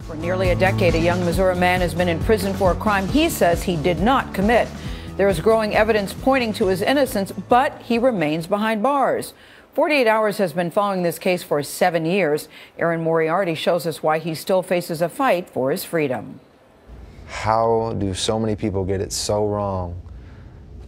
For nearly a decade, a young Missouri man has been in prison for a crime he says he did not commit. There is growing evidence pointing to his innocence, but he remains behind bars. 48 Hours has been following this case for 7 years. Erin Moriarty shows us why he still faces a fight for his freedom. How do so many people get it so wrong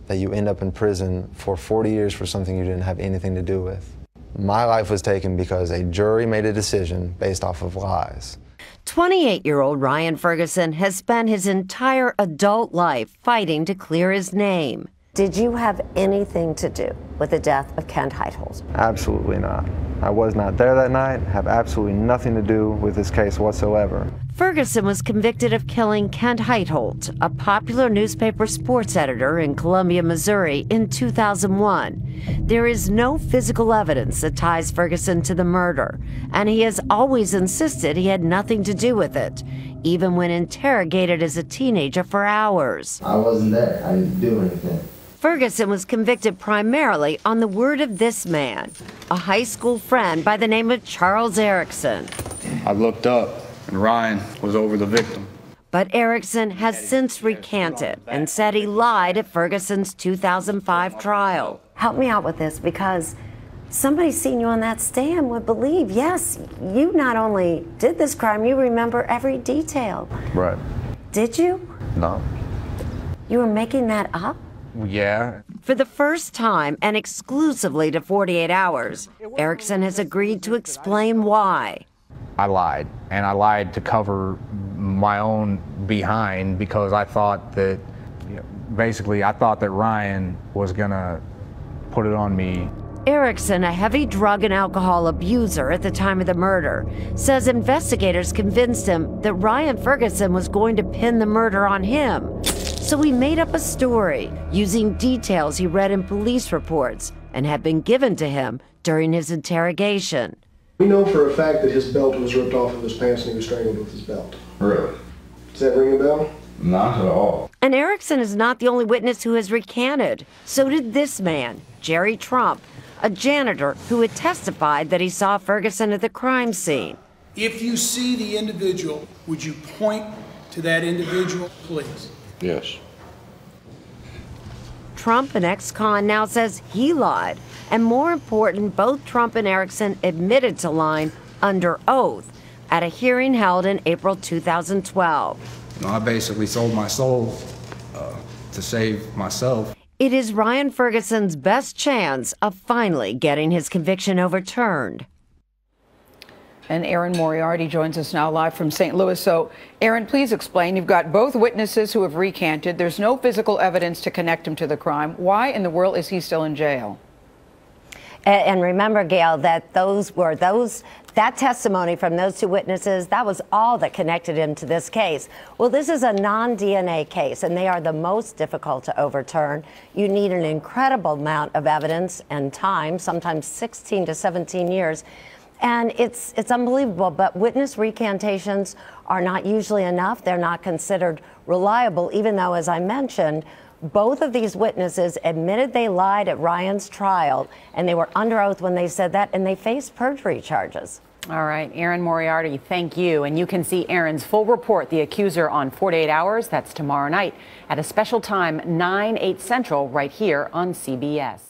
that you end up in prison for 40 years for something you didn't have anything to do with? My life was taken because a jury made a decision based off of lies. 28-year-old Ryan Ferguson has spent his entire adult life fighting to clear his name. Did you have anything to do with the death of Kent Heitholt? Absolutely not. I was not there that night, have absolutely nothing to do with this case whatsoever. Ferguson was convicted of killing Kent Heitholt, a popular newspaper sports editor in Columbia, Missouri, in 2001. There is no physical evidence that ties Ferguson to the murder, and he has always insisted he had nothing to do with it, even when interrogated as a teenager for hours. I wasn't there. I didn't do anything. Ferguson was convicted primarily on the word of this man, a high school friend by the name of Charles Erickson. I looked up, and Ryan was over the victim. But Erickson has since recanted and said he lied at Ferguson's 2005 trial. Help me out with this, because somebody seeing you on that stand would believe, yes, you not only did this crime, you remember every detail. Right. Did you? No. You were making that up? Yeah. For the first time and exclusively to 48 Hours, Erickson has agreed to explain why. I lied, and I lied to cover my own behind because I thought that, basically, I thought that Ryan was gonna put it on me. Erickson, a heavy drug and alcohol abuser at the time of the murder, says investigators convinced him that Ryan Ferguson was going to pin the murder on him. So he made up a story using details he read in police reports and had been given to him during his interrogation. We know for a fact that his belt was ripped off of his pants and he was strangled with his belt. Really? Does that ring a bell? Not at all. And Erickson is not the only witness who has recanted. So did this man, Jerry Trump, a janitor who had testified that he saw Ferguson at the crime scene. If you see the individual, would you point to that individual, please? Yes. Trump, an ex-con, now says he lied. And more important, both Trump and Erickson admitted to lying under oath at a hearing held in April 2012. I basically sold my soul to save myself. It is Ryan Ferguson's best chance of finally getting his conviction overturned. And Erin Moriarty joins us now live from St. Louis. So, Erin, please explain. You've got both witnesses who have recanted. There's no physical evidence to connect him to the crime. Why in the world is he still in jail? And remember, Gail, that that testimony from those two witnesses, that was all that connected him to this case. Well, this is a non-DNA case, and they are the most difficult to overturn. You need an incredible amount of evidence and time, sometimes 16 to 17 years. And it's unbelievable, but witness recantations are not usually enough. They're not considered reliable, even though, as I mentioned, both of these witnesses admitted they lied at Ryan's trial, and they were under oath when they said that, and they faced perjury charges. All right, Erin Moriarty, thank you. And you can see Erin's full report, The Accuser, on 48 Hours. That's tomorrow night at a special time, 9/8 Central, right here on CBS.